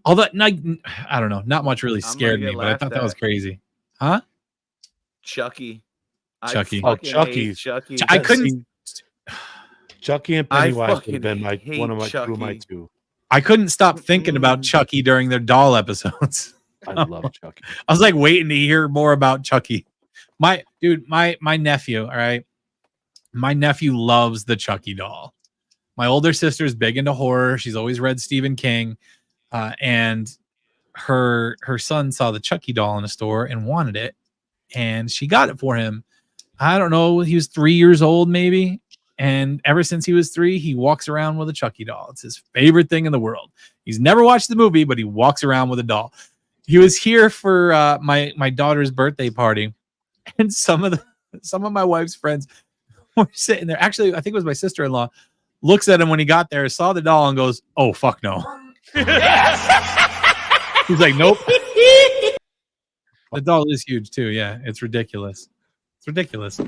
Although, I don't know, not much really scared me, but I thought that was crazy. Huh? Chucky. Chucky. I Chucky. Chucky. I couldn't. Chucky and Pennywise would have been one of my two. I couldn't stop thinking about Chucky during their doll episodes. I love Chucky. I was like waiting to hear more about Chucky. My nephew, all right. My nephew loves the Chucky doll. My older sister's big into horror. She's always read Stephen King. And her son saw the Chucky doll in a store and wanted it, and she got it for him. I don't know, he was 3 years old maybe, and ever since he was 3, he walks around with a Chucky doll. It's his favorite thing in the world. He's never watched the movie, but he walks around with a doll. He was here for my daughter's birthday party, and some of my wife's friends were sitting there. Actually, I think it was my sister-in-law. Looks at him when he got there, saw the doll, and goes, "Oh fuck no." He's like, "Nope." The doll is huge too. Yeah, it's ridiculous. It's ridiculous. I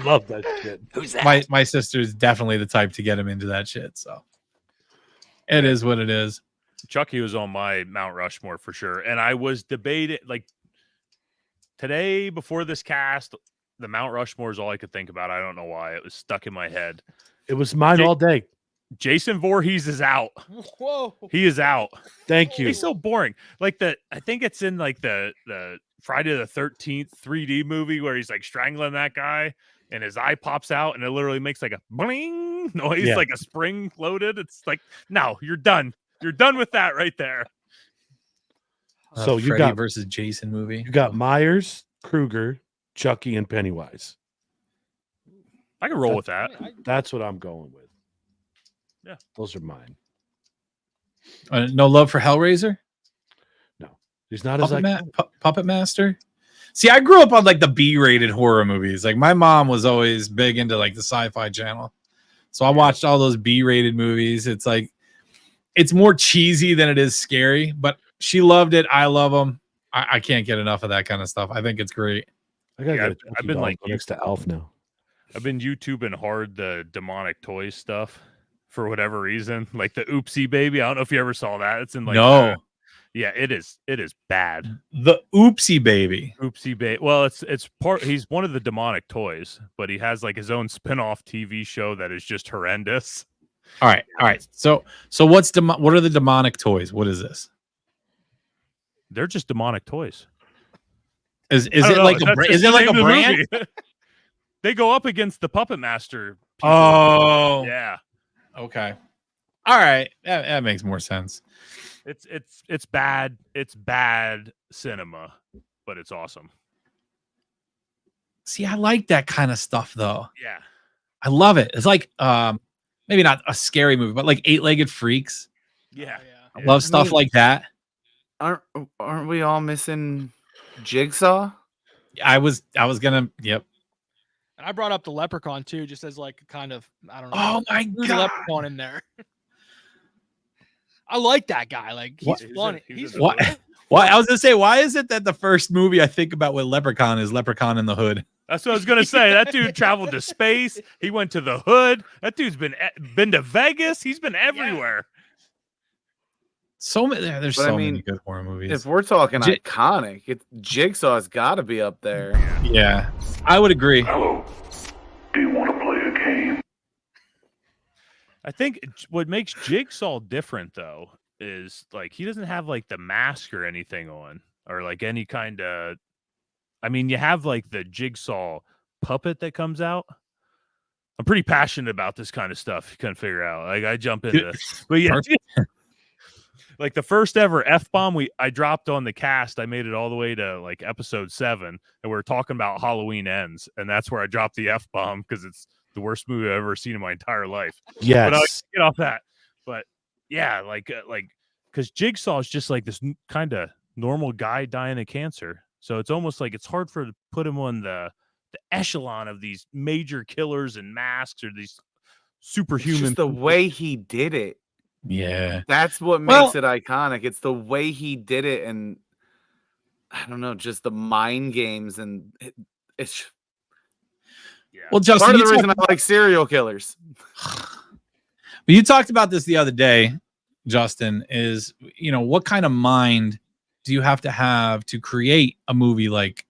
love that shit. Who's that? My sister's definitely the type to get him into that shit. So it is what it is. Chucky was on my Mount Rushmore for sure. And I was debating, like, today before this cast, the Mount Rushmore is all I could think about. I don't know why. It was stuck in my head. It was mine all day. Jason Voorhees is out. Whoa. He is out. Thank you. He's so boring. Like I think it's in like the Friday the 13th 3D movie where he's like strangling that guy and his eye pops out and it literally makes like a bling noise, Yeah. like a spring loaded. It's like, no, you're done. You're done with that right there. So you Freddy got versus Jason movie. You got Myers, Krueger, Chucky, and Pennywise. I can roll with that. That's what I'm going with. Yeah. Those are mine. No love for Hellraiser? He's not as like Puppet Master? See, I grew up on like the B-rated horror movies. Like my mom was always big into like the Sci-Fi Channel. So I watched all those B-rated movies. It's like it's more cheesy than it is scary, but she loved it. I love them. I can't get enough of that kind of stuff. I think it's great. I gotta get a I've been dog like next to Alf now. I've been YouTubing hard the demonic toys stuff for whatever reason. Like the Oopsie Baby. I don't know if you ever saw that. It's in like No. Yeah, it is bad. The Oopsie Baby. Oopsie Baby. Well, it's part. He's one of the demonic toys, but he has like his own spin-off TV show that is just horrendous. All right. So what are the demonic toys? What is this? They're just demonic toys. Is it like a brand? They go up against the Puppet Master people. Oh, Yeah. Okay. All right. That makes more sense. It's bad. It's bad cinema, but it's awesome. See, I like that kind of stuff though. Yeah. I love it. It's like maybe not a scary movie, but like Eight-Legged Freaks. Yeah. I love stuff like that. Aren't we all missing Jigsaw? I was gonna. Yep. And I brought up the Leprechaun too, just as like kind of, I don't know. Oh my There's god. a Leprechaun in there. I like that guy. Like he's funny. He's What? Why? I was gonna say, why is it that the first movie I think about with Leprechaun is Leprechaun in the Hood? That's what I was gonna say. That dude traveled to space. He went to the hood. That dude's been to Vegas. He's been everywhere. So many. There's But so I mean, many good horror movies. If we're talking iconic, Jigsaw's got to be up there. Yeah, I would agree. Hello. Do you want to play a game? I think what makes Jigsaw different though is like he doesn't have like the mask or anything on, or like any kind of. I mean, you have like the Jigsaw puppet that comes out. I'm pretty passionate about this kind of stuff. You couldn't figure out. Like I jump into, but yeah. Like the first ever F-bomb I dropped on the cast, I made it all the way to like episode 7, and we were talking about Halloween Ends, and that's where I dropped the F-bomb because it's the worst movie I've ever seen in my entire life. Yes. But I'll get off that. But yeah, like because Jigsaw is just like this kind of normal guy dying of cancer, so it's almost like it's hard to put him on the echelon of these major killers and masks or these superhuman. It's just the way he did it. Yeah, That's what makes it iconic. It's the way he did it, and I don't know, just the mind games, and it's well, Justin, part of the reason I like serial killers. But you talked about this the other day, Justin. Is what kind of mind do you have to create a movie like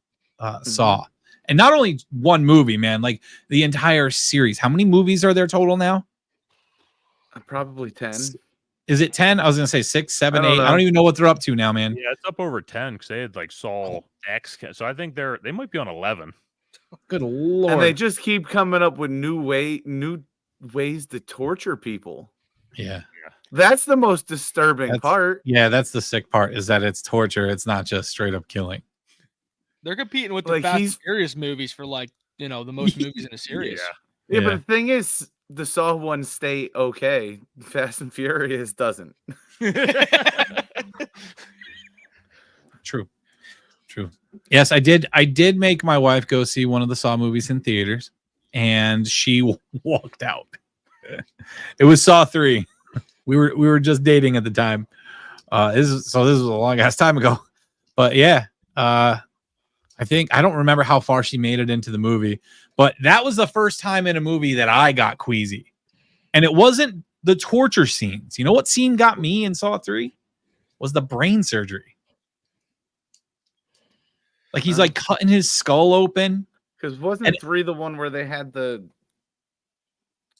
Saw, and not only one movie, man, like the entire series. How many movies are there total now? Probably 10. Is it 10? I was gonna say 6, 7, 8. know. I don't even know what they're up to now, man. Yeah, it's up over 10 because they had like Saw X, so I think they might be on 11. Good lord! And they just keep coming up with new ways to torture people. Yeah. That's the most disturbing part. Yeah, that's the sick part, is that it's torture. It's not just straight up killing. They're competing with the Like, Fast and Furious movies for like, the most movies in a series. Yeah, but the thing is, the Saw ones stay okay. Fast and Furious doesn't. True. Yes, I did make my wife go see one of the Saw movies in theaters, and she walked out. It was Saw 3. We were just dating at the time. This was a long ass time ago. But yeah, I don't remember how far she made it into the movie, but that was the first time in a movie that I got queasy. And it wasn't the torture scenes. You know what scene got me in Saw 3? Was the brain surgery. Like he's like cutting his skull open. Because wasn't 3 the one where they had the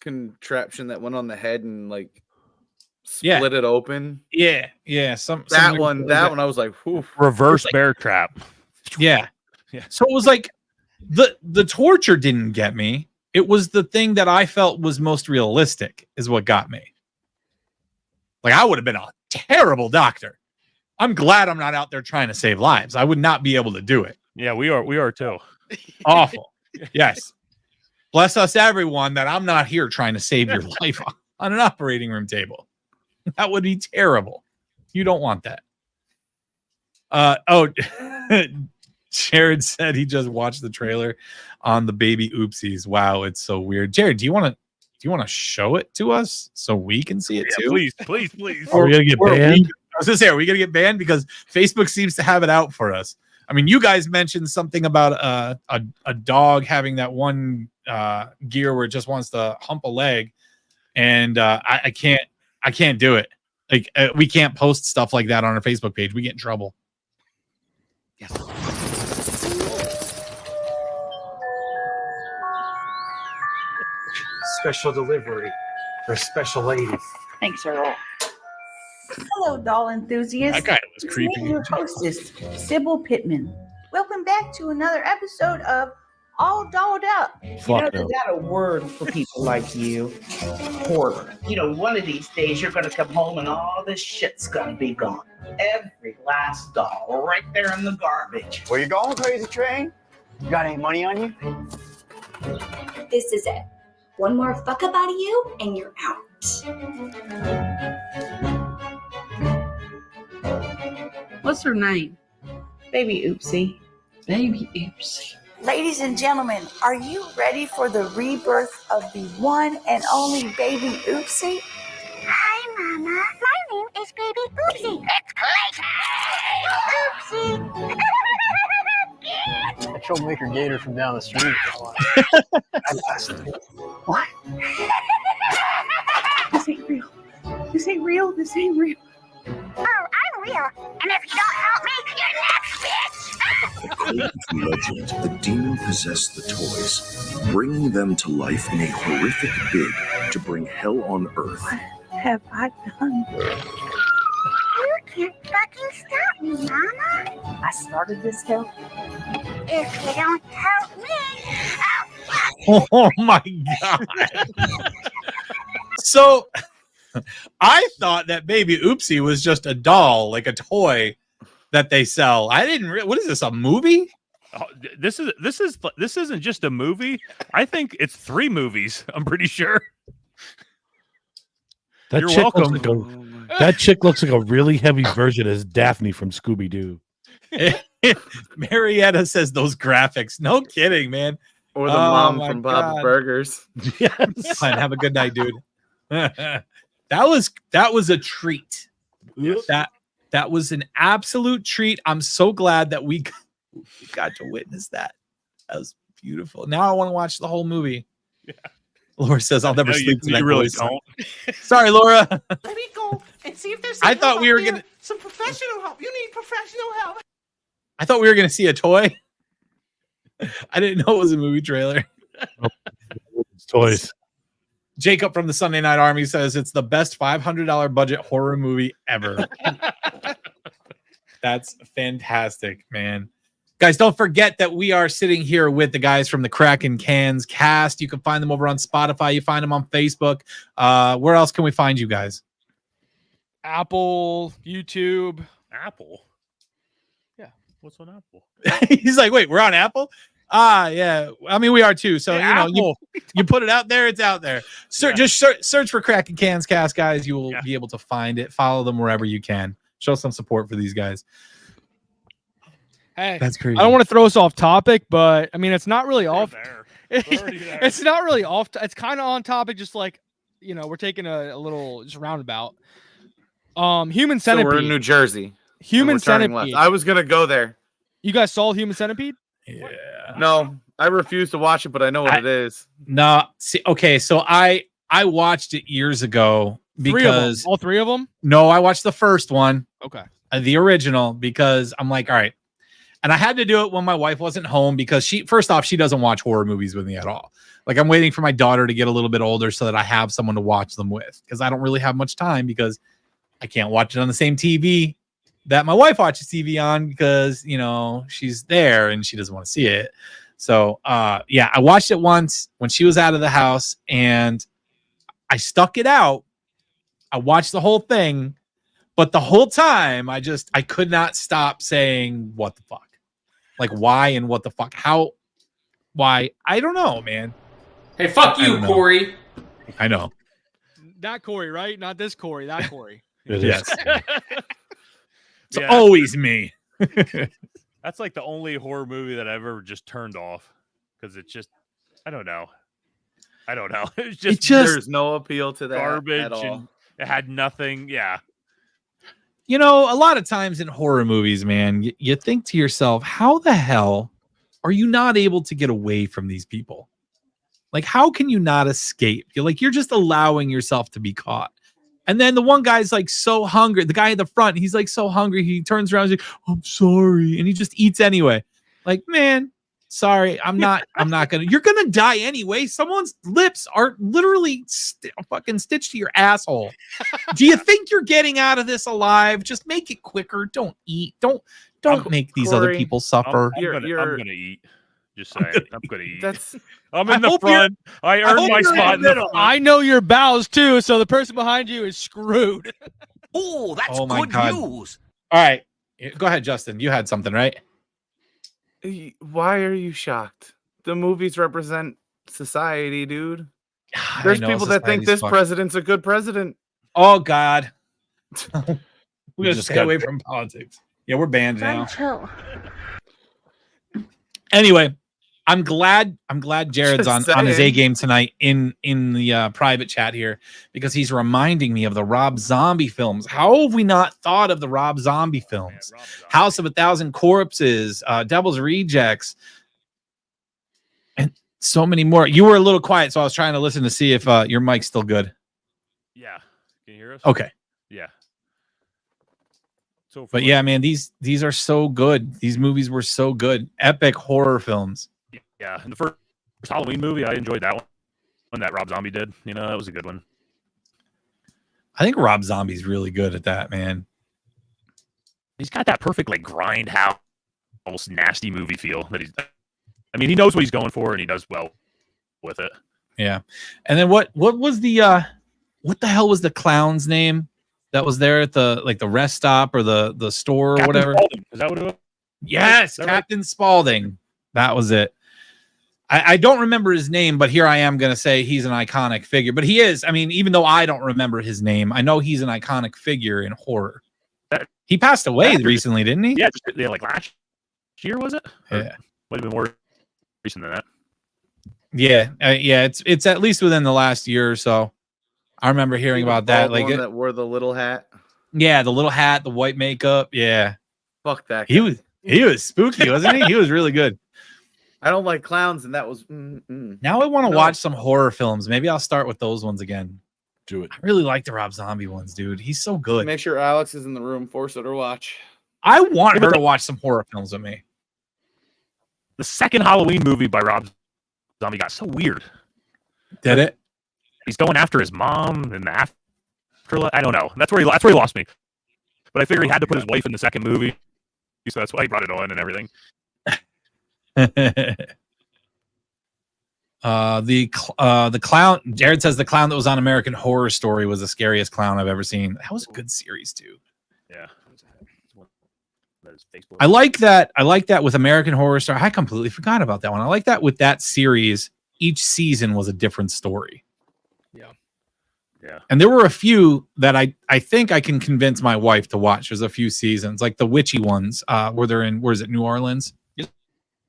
contraption that went on the head and like split it open? Yeah. That one I was like, whew. Reverse bear trap. Yeah. So it was like the torture didn't get me. It was the thing that I felt was most realistic is what got me. Like I would have been a terrible doctor. I'm glad I'm not out there trying to save lives. I would not be able to do it. Yeah, we are too. Awful. Yes. Bless us, everyone, that I'm not here trying to save your life on an operating room table. That would be terrible. You don't want that. Jared said he just watched the trailer on the baby oopsies. Wow, it's so weird. Jared, do you want to show it to us so we can see it too? Please. Are we gonna get banned? I was gonna say, are we gonna get banned because Facebook seems to have it out for us? I mean, you guys mentioned something about a dog having that one gear where it just wants to hump a leg, and I can't do it. Like we can't post stuff like that on our Facebook page. We get in trouble. Yes. Special delivery for special ladies. Thanks, Earl. Hello, doll enthusiasts. That guy was creepy. It's me, your hostess, Sybil Pittman. Welcome back to another episode of All Dolled Up. Fuck there's not a word for people like you. Hoarder. One of these days you're going to come home and all this shit's going to be gone. Every last doll right there in the garbage. Where you going, Crazy Train? You got any money on you? This is it. One more fuck up out of you, and you're out. What's her name? Baby Oopsie. Baby Oopsie. Ladies and gentlemen, are you ready for the rebirth of the one and only Baby Oopsie? Hi, Mama. My name is Baby Oopsie. It's Clayton! Oopsie! That troublemaker gator from down the street. What? This ain't real. This ain't real. This ain't real. Oh, I'm real. And if you don't help me, you're next, bitch! Legend, the demon possessed the toys, bringing them to life in a horrific bid to bring hell on earth. What have I done? You can't fucking stop me, Mama. I started this hell. If you don't help me, Oh my God. So I thought that Baby Oopsie was just a doll, like a toy that they sell. I didn't what is this, a movie? Oh, this isn't just a movie. I think it's 3 movies. I'm pretty sure. That You're chick welcome. that chick looks like a really heavy version of Daphne from Scooby Doo. Marietta says those graphics. No kidding, man. Or the mom from Bob's Burgers. Yes. Fine, have a good night, dude. That was a treat. Yes. That was an absolute treat. I'm so glad that we got to witness that. That was beautiful. Now I want to watch the whole movie. Yeah. Laura says I'll never sleep tonight. You really boys. don't. Sorry, Laura. Let me go and see if there's I thought we were gonna some professional help. You need professional help. I thought we were gonna see a toy. I didn't know it was a movie trailer. It's toys. Jacob from the Sunday Night Army says it's the best $500 budget horror movie ever. That's fantastic, man. Guys, don't forget that we are sitting here with the guys from the Kraken Cans Cast. You can find them over on Spotify. You find them on Facebook. Where else can we find you guys? Apple, YouTube. Apple. Yeah. What's on Apple? He's like, wait, we're on Apple? Yeah. I mean, we are too. So, Yeah, you put it out there, it's out there. Just search for Kraken Cans Cast, guys. You will be able to find it. Follow them wherever you can. Show some support for these guys. Hey, that's crazy. I don't want to throw us off topic, but I mean, it's not really off. It's not really off. It's kind of on topic. Just like, we're taking a little just roundabout. Human Centipede. So we're in New Jersey. Human Centipede. I was gonna go there. You guys saw Human Centipede? Yeah. No, I refuse to watch it, but I know what it is. No. See, okay, so I watched it years ago because all three of them. No, I watched the first one. Okay. The original, because I'm like, all right. And I had to do it when my wife wasn't home because she doesn't watch horror movies with me at all. Like, I'm waiting for my daughter to get a little bit older so that I have someone to watch them with, because I don't really have much time because I can't watch it on the same TV that my wife watches TV on because, she's there and she doesn't want to see it. So, I watched it once when she was out of the house and I stuck it out. I watched the whole thing, but the whole time I could not stop saying, what the fuck? Like, why and what the fuck? How? Why? I don't know, man. Hey, fuck you, Corey. I know. That Corey, right? Not this Corey. That Corey. Yes. It's always me. That's like the only horror movie that I've ever just turned off because it's just, I don't know. It's just there's no appeal to that garbage at all. and it had nothing. Yeah. A lot of times in horror movies, man, you think to yourself, how the hell are you not able to get away from these people? Like, how can you not escape? You're just allowing yourself to be caught. And then the one guy's like so hungry. The guy at the front, he's like so hungry. He turns around and he's like, I'm sorry. And he just eats anyway. Like, man, sorry. I'm not you're going to die anyway. Someone's lips are literally fucking stitched to your asshole. Do you think you're getting out of this alive? Just make it quicker. Don't eat. Don't make these other people suffer. I'm gonna eat. Just saying. I'm gonna eat. I'm I in the hope front. I earned my spot in the front. I know your bowels too, so the person behind you is screwed. Oh, that's my good God. news. All right. Go ahead, Justin. You had something, right? Why are you shocked? The movies represent society, dude. There's people that think this president's a good president. Oh, God. We gotta just stay got- away from politics. Yeah, we're banned now. Chill. Anyway, I'm glad Jared's Just on his A saying. game tonight in the private chat here, because he's reminding me of the Rob Zombie films. How have we not thought of the Rob Zombie films? Rob Zombie. House of a Thousand Corpses, Devil's Rejects, and so many more. You were a little quiet, so I was trying to listen to see if your mic's still good. Yeah. Can you hear us? Okay. Yeah. So, But yeah, man, these are so good. These movies were so good. Epic horror films. Yeah. And the first Halloween movie, I enjoyed that one that Rob Zombie did. That was a good one. I think Rob Zombie's really good at that, man. He's got that perfect like grindhouse, nasty movie feel that he knows what he's going for and he does well with it. Yeah. And then what was the what the hell was the clown's name that was there at the rest stop or the store or Captain whatever? Spaulding. Is that what it was? Yes, Is that Captain Spaulding. That was it. I don't remember his name, but here I am going to say he's an iconic figure. But he is. I mean, even though I don't remember his name, I know he's an iconic figure in horror. He passed away recently, didn't he? Yeah, like last year, was it? Yeah. Might have been more recent than that. Yeah. It's at least within the last year or so. I remember hearing about that. Like that wore the little hat. Yeah, the little hat, the white makeup. Yeah. Fuck that guy. He was spooky, wasn't he? He was really good. I don't like clowns, and that was. Now I want to watch some horror films. Maybe I'll start with those ones again. Do it. I really like the Rob Zombie ones, dude. He's so good. Make sure Alex is in the room. Force her to watch. I want her to watch some horror films with me. The second Halloween movie by Rob Zombie got so weird. Did it? He's going after his mom and the afterlife. I don't know. That's where he lost me. But I figured he had to put his wife in the second movie, so that's why he brought it on and everything. The clown. Jared says the clown that was on American Horror Story was the scariest clown I've ever seen. That was a good series too. Yeah. I like that. I like that with American Horror Story. I completely forgot about that one. I like that with that series. Each season was a different story. Yeah. And there were a few that I think I can convince my wife to watch. There's a few seasons, like the witchy ones, where they're in, where is it, New Orleans? Is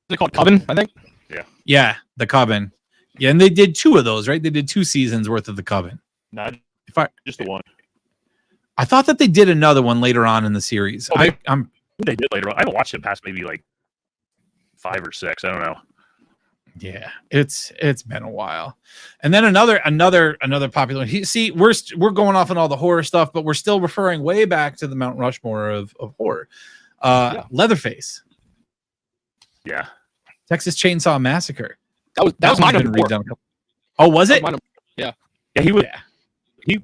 it called Coven, I think? Yeah. Yeah, the Coven. Yeah, and they did 2 of those, right? They did 2 seasons worth of the Coven. Not just the one. I thought that they did another one later on in the series. They did later on. I haven't watched it past maybe like 5 or 6. I don't know. Yeah, it's been a while. And then another popular one. See, we're going off on all the horror stuff, but we're still referring way back to the Mount Rushmore of horror. Leatherface. Yeah. Texas Chainsaw Massacre. That was mine. Oh, was it? Yeah. Yeah, he was. He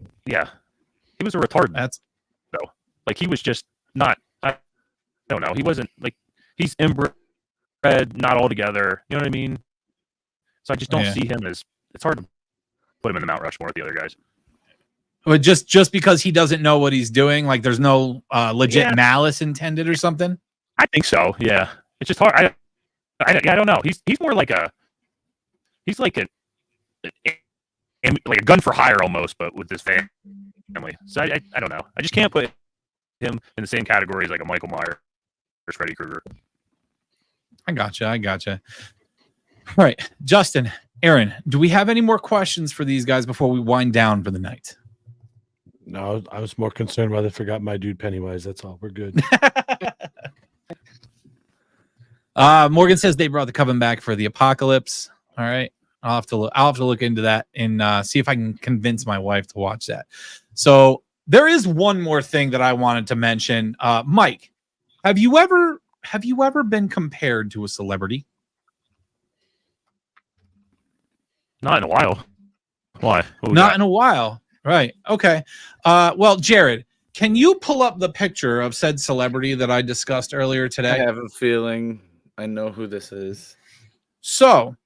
was a retard. That's though. Like he was just not. I don't know. He wasn't like he's inbred, not all together. You know what I mean? So I just don't see him as. It's hard to put him in the Mount Rushmore with the other guys. But just because he doesn't know what he's doing, like there's no legit malice intended or something. I think so. Yeah, it's just hard. I don't know. He's more like a. He's like a gun for hire almost, but with this family. So I don't know. I just can't put him in the same category as like a Michael Myers or Freddy Krueger. I gotcha. All right, Justin, Aaron, do we have any more questions for these guys before we wind down for the night? No, I was more concerned why they forgot my dude Pennywise. That's all. We're good. Morgan says they brought the Coven back for the apocalypse. All right, I'll have to look into that and see if I can convince my wife to watch that. So there is one more thing that I wanted to mention. Mike, have you ever been compared to a celebrity? Not in a while. Why? Not in a while. Right. Okay. Well, Jared, can you pull up the picture of said celebrity that I discussed earlier today? I have a feeling I know who this is. So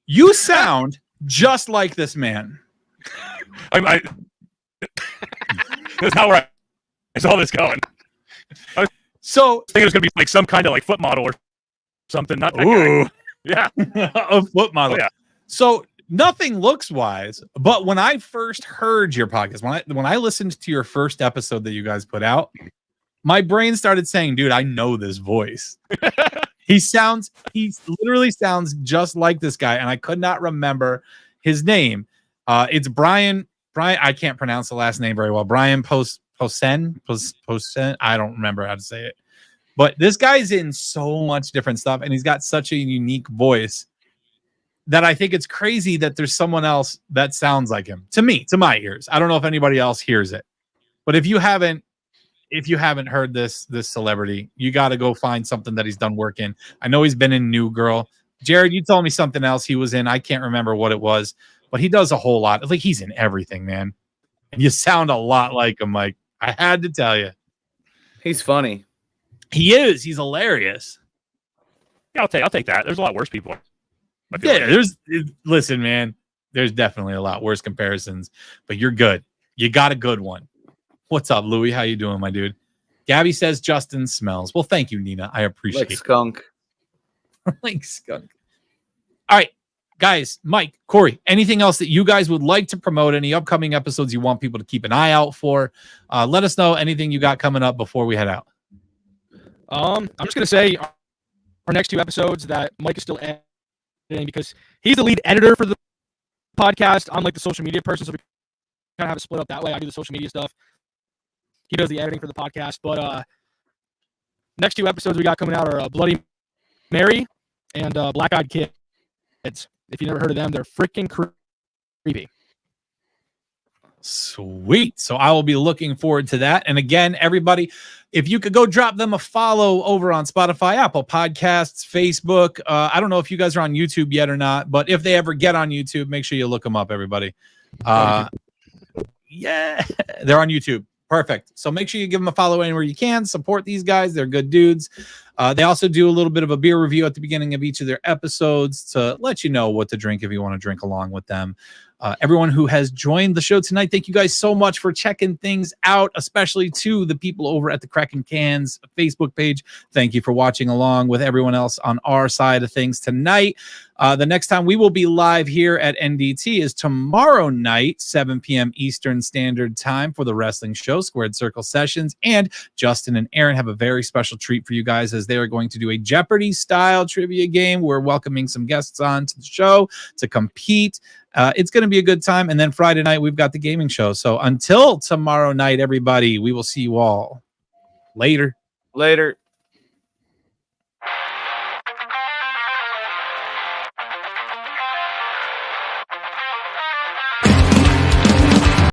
you sound just like this man. That's not where I saw this going. So I think it was gonna be like some kind of like foot model or something. Not that guy. Yeah. A foot model. Oh, yeah. So nothing looks wise, but when I first heard your podcast, when I listened to your first episode that you guys put out, my brain started saying, dude, I know this voice. He literally sounds just like this guy, and I could not remember his name. It's Brian, I can't pronounce the last name very well. Brian Posehn. I don't remember how to say it. But this guy's in so much different stuff, and he's got such a unique voice that I think it's crazy that there's someone else that sounds like him. To me, to my ears. I don't know if anybody else hears it. But if you haven't heard this celebrity, you got to go find something that he's done work in. I know he's been in New Girl. Jared, you told me something else he was in. I can't remember what it was, but he does a whole lot. Like he's in everything, man. And you sound a lot like him, Mike. I had to tell you. He's funny. He is. He's hilarious. Yeah, I'll take that. There's a lot worse people. Yeah, listen, man. There's definitely a lot worse comparisons, but you're good. You got a good one. What's up, Louie? How you doing, my dude? Gabby says Justin smells. Well, thank you, Nina. I appreciate like skunk. Like skunk. All right, guys, Mike, Corey, anything else that you guys would like to promote? Any upcoming episodes you want people to keep an eye out for? Let us know anything you got coming up before we head out. I'm just gonna say our next 2 episodes that Mike is still editing because he's the lead editor for the podcast. I'm like the social media person, so we kind of have it split up that way. I do the social media stuff. He does the editing for the podcast. But next 2 episodes we got coming out are Bloody Mary and Black Eyed Kids. If you never heard of them, they're freaking creepy. Sweet. So I will be looking forward to that. And again, everybody, if you could go drop them a follow over on Spotify, Apple Podcasts, Facebook. I don't know if you guys are on YouTube yet or not, but if they ever get on YouTube, make sure you look them up, everybody. Yeah, they're on YouTube. Perfect. So make sure you give them a follow anywhere you can. Support these guys. They're good dudes. They also do a little bit of a beer review at the beginning of each of their episodes to let you know what to drink if you want to drink along with them. Everyone who has joined the show tonight, thank you guys so much for checking things out, especially to the people over at the Kraken Cans Facebook page. Thank you for watching along with everyone else on our side of things tonight. The next time we will be live here at NDT is tomorrow night, 7 p.m. Eastern Standard Time for the wrestling show, Squared Circle Sessions. And Justin and Aaron have a very special treat for you guys as they are going to do a Jeopardy-style trivia game. We're welcoming some guests on to the show to compete. It's going to be a good time. And then Friday night, we've got the gaming show. So until tomorrow night, everybody, we will see you all later. Later.